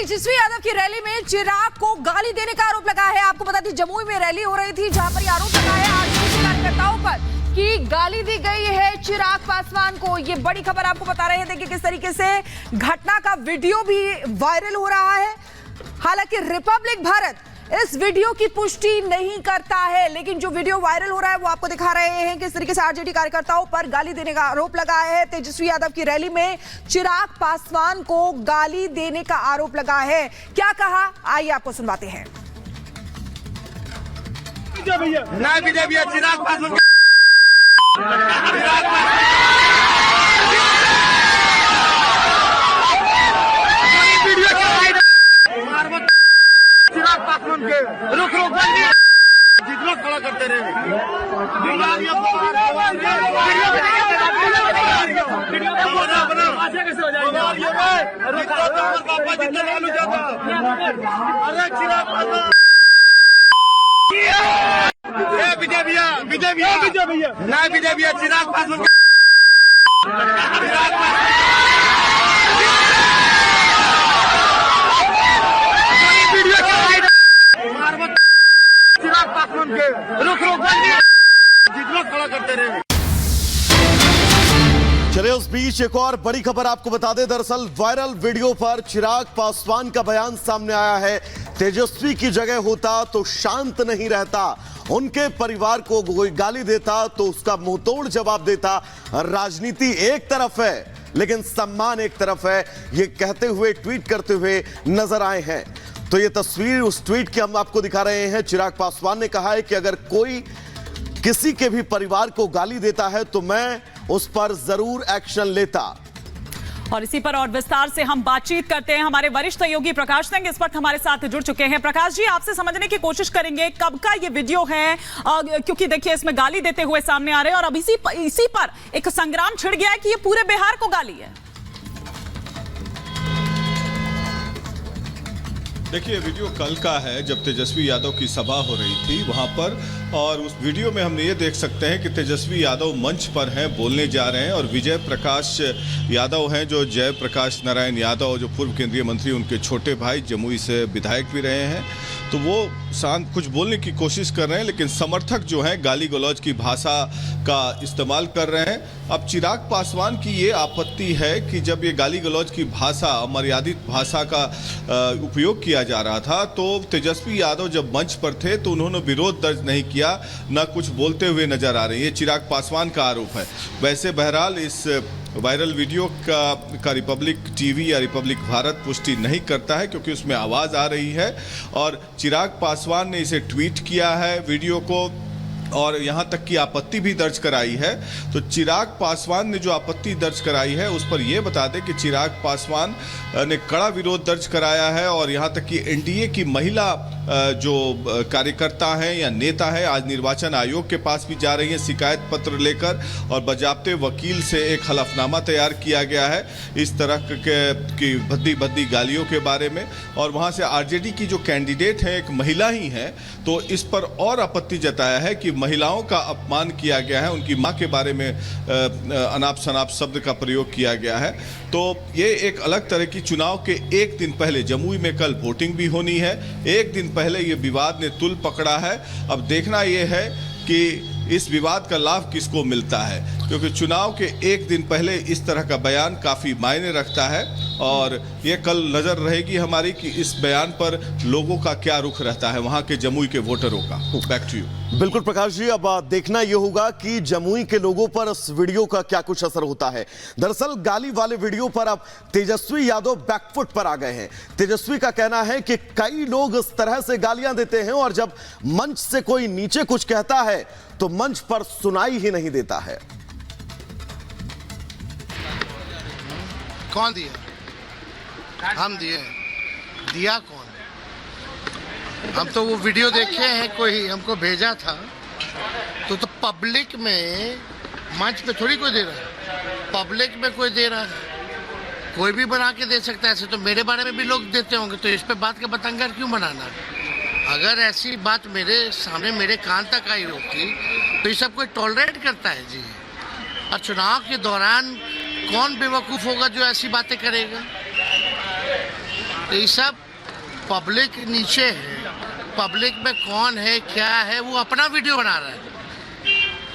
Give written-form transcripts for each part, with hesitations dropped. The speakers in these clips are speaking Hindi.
तेजस्वी यादव की रैली में चिराग को गाली देने का आरोप लगा है। आपको बता दें जमुई में रैली हो रही थी, जहां पर ये आरोप लगा है आरजेडी कार्यकर्ताओं पर कि गाली दी गई है चिराग पासवान को। ये बड़ी खबर आपको बता रहे हैं। देखिए किस तरीके से घटना का वीडियो भी वायरल हो रहा है। हालांकि रिपब्लिक भारत इस वीडियो की पुष्टि नहीं करता है, लेकिन जो वीडियो वायरल हो रहा है वो आपको दिखा रहे हैं किस तरीके से आरजेडी कार्यकर्ताओं पर गाली देने का आरोप लगा है। तेजस्वी यादव की रैली में चिराग पासवान को गाली देने का आरोप लगा है। क्या कहा, आइए आपको सुनवाते हैं। भैया चिराग पासवान चिराग पासवान के रुक जितना खड़ा करते रहे विजय भैया नहीं विजय भैया चिराग पासवान चिराग पासवान के रुक जितना खड़ा करते रहे। चलिए उस बीच एक और बड़ी खबर आपको बता दें। दरअसल वायरल वीडियो पर चिराग पासवान का बयान सामने आया है। तेजस्वी की जगह होता तो शांत नहीं रहता, उनके परिवार को कोई गाली देता तो उसका मुंहतोड़ जवाब देता। राजनीति एक तरफ है लेकिन सम्मान एक तरफ है, ये कहते हुए ट्वीट करते हुए नजर आए हैं। तो ये तस्वीर उस ट्वीट की हम आपको दिखा रहे हैं। चिराग पासवान ने कहा है कि अगर कोई किसी के भी परिवार को गाली देता है तो मैं उस पर जरूर एक्शन लेता। और इसी पर और विस्तार से हम बातचीत करते हैं। हमारे वरिष्ठ सहयोगी प्रकाश सिंह इस वक्त हमारे साथ जुड़ चुके हैं। प्रकाश जी, आपसे समझने की कोशिश करेंगे कब का ये वीडियो है, क्योंकि देखिए इसमें गाली देते हुए सामने आ रहे हैं और अब इसी पर एक संग्राम छिड़ गया है कि ये पूरे बिहार को गाली है। देखिए वीडियो कल का है जब तेजस्वी यादव की सभा हो रही थी वहां पर, और उस वीडियो में हम ये देख सकते हैं कि तेजस्वी यादव मंच पर हैं, बोलने जा रहे हैं और विजय प्रकाश यादव हैं जो जयप्रकाश नारायण यादव जो पूर्व केंद्रीय मंत्री, उनके छोटे भाई, जमुई से विधायक भी रहे हैं। तो वो शांत कुछ बोलने की कोशिश कर रहे हैं, लेकिन समर्थक जो हैं गाली गलौज की भाषा का इस्तेमाल कर रहे हैं। अब चिराग पासवान की ये आपत्ति है कि जब ये गाली गलौज की भाषा, अमर्यादित भाषा का उपयोग किया जा रहा था तो तेजस्वी यादव जब मंच पर थे तो उन्होंने विरोध दर्ज नहीं किया, न कुछ बोलते हुए नजर आ रहे हैं। ये चिराग पासवान का आरोप है। वैसे बहरहाल इस वायरल वीडियो का रिपब्लिक टीवी या रिपब्लिक भारत पुष्टि नहीं करता है क्योंकि उसमें आवाज़ आ रही है और चिराग पासवान ने इसे ट्वीट किया है वीडियो को, और यहाँ तक की आपत्ति भी दर्ज कराई है। तो चिराग पासवान ने जो आपत्ति दर्ज कराई है उस पर यह बता दें कि चिराग पासवान ने कड़ा विरोध दर्ज कराया है और यहाँ तक कि एनडीए की महिला जो कार्यकर्ता हैं या नेता है आज निर्वाचन आयोग के पास भी जा रही है शिकायत पत्र लेकर, और बाजाप्ते वकील से एक हलफनामा तैयार किया गया है इस तरह की भद्दी गालियों के बारे में। और वहाँ से आरजेडी की जो कैंडिडेट है एक महिला ही है, तो इस पर और आपत्ति जताया है कि महिलाओं का अपमान किया गया है, उनकी मां के बारे में अनाप शनाप शब्द का प्रयोग किया गया है। तो ये एक अलग तरह की चुनाव के एक दिन पहले, जमुई में कल वोटिंग भी होनी है, एक दिन पहले ये विवाद ने तुल पकड़ा है। अब देखना ये है कि इस विवाद का लाभ किसको मिलता है, क्योंकि चुनाव के एक दिन पहले इस तरह का बयान काफ़ी मायने रखता है और ये कल नज़र रहेगी हमारी कि इस बयान पर लोगों का क्या रुख रहता है, वहाँ के जमुई के वोटरों का। Back to you. बिल्कुल प्रकाश जी, अब देखना यह होगा कि जमुई के लोगों पर इस वीडियो का क्या कुछ असर होता है। दरअसल गाली वाले वीडियो पर अब तेजस्वी यादव बैकफुट पर आ गए हैं। तेजस्वी का कहना है कि कई लोग इस तरह से गालियां देते हैं और जब मंच से कोई नीचे कुछ कहता है तो मंच पर सुनाई ही नहीं देता है। कौन दिया? हम दिए। दिया कौन? हम तो वो वीडियो देखे हैं, कोई हमको भेजा था। तो पब्लिक में, मंच पे थोड़ी कोई दे रहा है, पब्लिक में कोई दे रहा है। कोई भी बना के दे सकता है। ऐसे तो मेरे बारे में भी लोग देते होंगे, तो इस पे बात का बतंगर क्यों बनाना? अगर ऐसी बात मेरे सामने, मेरे कान तक आई होती तो ये सब कोई टॉलरेट करता है जी। और चुनाव के दौरान कौन बेवकूफ़ होगा जो ऐसी बातें करेगा? तो ये सब पब्लिक नीचे है, पब्लिक में कौन है क्या है वो अपना वीडियो बना रहा है,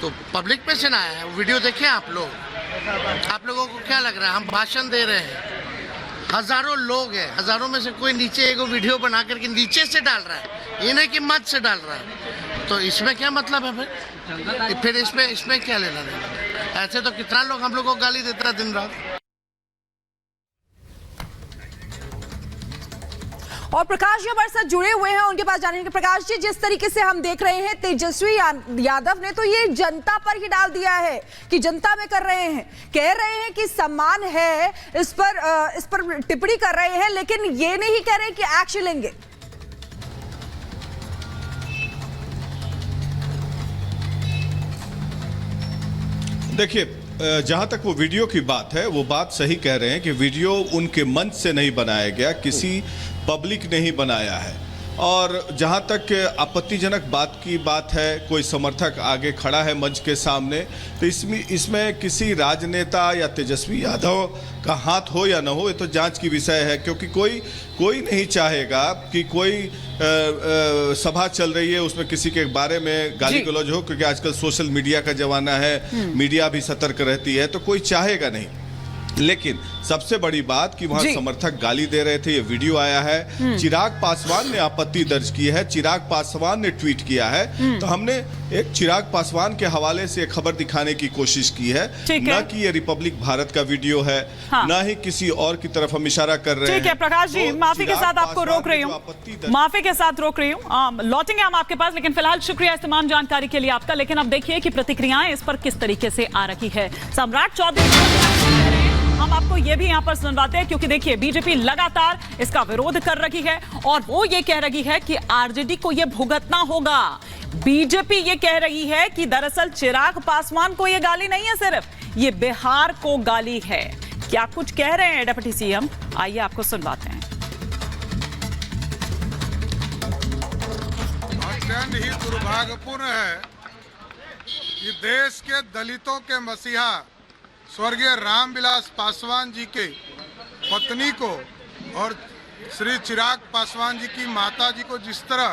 तो पब्लिक में से ना आया है। वीडियो देखें आप लोगों को क्या लग रहा है हम भाषण दे रहे हैं? हजारों लोग हैं, हजारों में से कोई नीचे एक वीडियो बना करके नीचे से डाल रहा है, ये नहीं कि मत से डाल रहा है, तो इसमें क्या मतलब है फिर इसमें क्या लेना देना? ऐसे तो कितना लोग हम लोग को गाली देता है दिन रात। और प्रकाश जी हमारे साथ जुड़े हुए हैं, उनके पास जानेंगे। प्रकाश जी, जिस तरीके से हम देख रहे हैं तेजस्वी यादव ने तो ये जनता पर ही डाल दिया है कि जनता में कर रहे हैं, कह रहे हैं कि सम्मान है, इस पर टिप्पणी कर रहे हैं, लेकिन ये नहीं कह रहे कि एक्शन लेंगे। देखिए, जहां तक वो वीडियो की बात है, वो बात सही कह रहे हैं कि वीडियो उनके मंच से नहीं बनाया गया, किसी पब्लिक ने ही बनाया है। और जहां तक आपत्तिजनक बात की बात है, कोई समर्थक आगे खड़ा है मंच के सामने, तो इसमें किसी राजनेता या तेजस्वी यादव का हाथ हो या न हो, ये तो जांच की विषय है, क्योंकि कोई नहीं चाहेगा कि कोई सभा चल रही है उसमें किसी के बारे में गाली गलौज हो, क्योंकि आजकल सोशल मीडिया का जमाना है, मीडिया भी सतर्क रहती है, तो कोई चाहेगा नहीं। लेकिन सबसे बड़ी बात कि वहां समर्थक गाली दे रहे थे, ये वीडियो आया है। चिराग पासवान ने आपत्ति दर्ज की है, चिराग पासवान ने ट्वीट किया है, तो हमने एक चिराग पासवान के हवाले से खबर दिखाने की कोशिश की है, न कि ये रिपब्लिक भारत का वीडियो है, न ही किसी और की तरफ हम इशारा कर रहे हैं। ठीक है प्रकाश जी, माफी के साथ आपको रोक रही हूँ, लौटेंगे हम आपके पास, लेकिन फिलहाल शुक्रिया इस तमाम जानकारी के लिए आपका। लेकिन अब देखिए कि प्रतिक्रियाएं इस पर किस तरीके से आ रही है। सम्राट चौधरी, हम आपको ये भी यहां पर सुनवाते हैं, क्योंकि देखिए बीजेपी लगातार इसका विरोध कर रही है और वो ये कह रही है कि आरजेडी को ये भुगतना होगा। बीजेपी ये कह रही है कि दरअसल चिराग पासवान को ये गाली नहीं है, सिर्फ ये बिहार को गाली है। क्या कुछ कह रहे हैं डिप्टी सीएम, आइए आपको सुनवाते हैं। अत्यंत ही दुर्भाग्यपूर्ण है कि देश के दलितों के मसीहा स्वर्गीय रामविलास पासवान जी के पत्नी को और श्री चिराग पासवान जी की माता जी को जिस तरह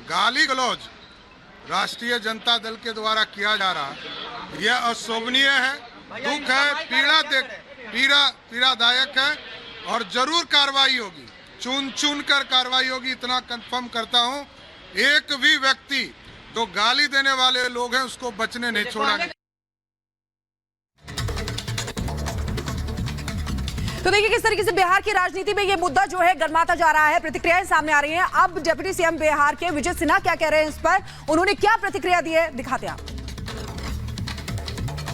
गाली गलौज राष्ट्रीय जनता दल के द्वारा किया जा रहा है, यह अशोभनीय है, दुख है, पीड़ादायक है और जरूर कार्रवाई होगी, चुन कर कार्रवाई होगी, इतना कंफर्म करता हूं। एक भी व्यक्ति जो गाली देने वाले लोग हैं उसको बचने नहीं छोड़ा। तो देखिए किस तरीके से बिहार की राजनीति में ये मुद्दा जो है गर्माता जा रहा है, प्रतिक्रियाएं सामने आ रही हैं। अब डिप्टी सीएम बिहार के विजय सिन्हा क्या कह रहे हैं इस पर, उन्होंने क्या प्रतिक्रिया दी है, दिखाते हैं आप।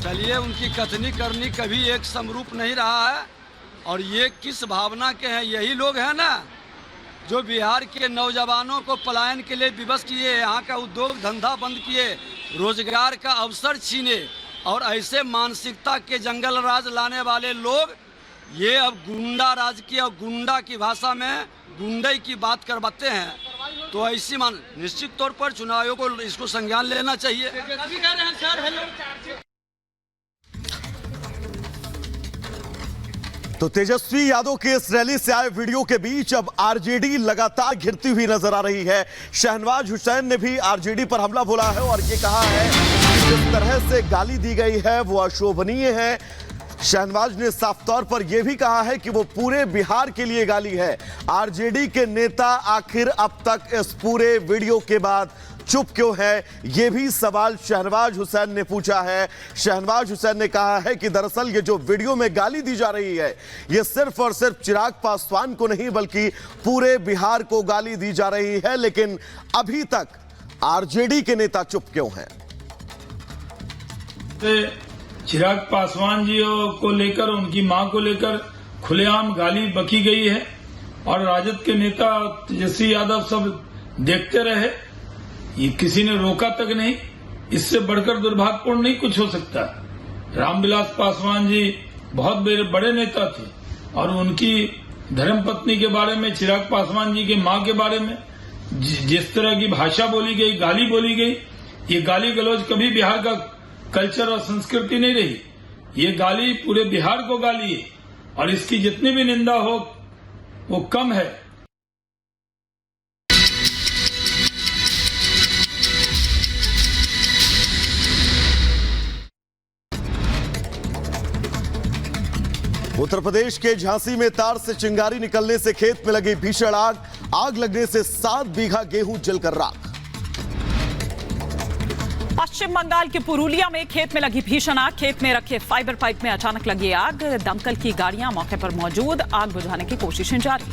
चलिए, उनकी कथनी करनी कभी एक समरूप नहीं रहा है, और ये किस भावना के हैं? यही लोग हैं ना जो बिहार के नौजवानों को पलायन के लिए विवश किए, यहाँ का उद्योग धंधा बंद किए, रोजगार का अवसर छीने, और ऐसे मानसिकता के जंगल राज लाने वाले लोग ये अब गुंडा राज की और गुंडा की भाषा में गुंडे की बात करवाते हैं। तो ऐसी निश्चित तौर पर चुनाव आयोग को इसको संज्ञान लेना चाहिए। तो तेजस्वी यादव के इस रैली से आए वीडियो के बीच अब आरजेडी लगातार घिरती हुई नजर आ रही है। शहनवाज हुसैन ने भी आरजेडी पर हमला बोला है और ये कहा है कि जिस तरह से गाली दी गई है वो अशोभनीय है। शहनवाज ने साफ तौर पर यह भी कहा है कि वो पूरे बिहार के लिए गाली है। आरजेडी के नेता आखिर अब तक इस पूरे वीडियो के बाद चुप क्यों है, यह भी सवाल शहनवाज हुसैन ने पूछा है। शहनवाज हुसैन ने कहा है कि दरअसल ये जो वीडियो में गाली दी जा रही है, ये सिर्फ और सिर्फ चिराग पासवान को नहीं बल्कि पूरे बिहार को गाली दी जा रही है। लेकिन अभी तक आरजेडी के नेता चुप क्यों हैं? चिराग पासवान जी को लेकर, उनकी मां को लेकर खुलेआम गाली बकी गई है और राजद के नेता तेजस्वी यादव सब देखते रहे, ये किसी ने रोका तक नहीं। इससे बढ़कर दुर्भाग्यपूर्ण नहीं कुछ हो सकता। रामविलास पासवान जी बहुत बड़े नेता थे और उनकी धर्मपत्नी के बारे में, चिराग पासवान जी के मां के बारे में जिस तरह की भाषा बोली गई, गाली बोली गई, ये गाली गलौज कभी बिहार का कल्चर और संस्कृति नहीं रही। ये गाली पूरे बिहार को गाली है और इसकी जितनी भी निंदा हो वो कम है। उत्तर प्रदेश के झांसी में तार से चिंगारी निकलने से खेत में लगी भीषण आग लगने से 7 बीघा गेहूं जलकर राख। पश्चिम बंगाल के पुरुलिया में खेत में लगी भीषण आग, खेत में रखे फाइबर पाइप में अचानक लगी आग, दमकल की गाड़ियां मौके पर मौजूद, आग बुझाने की कोशिशें जारी।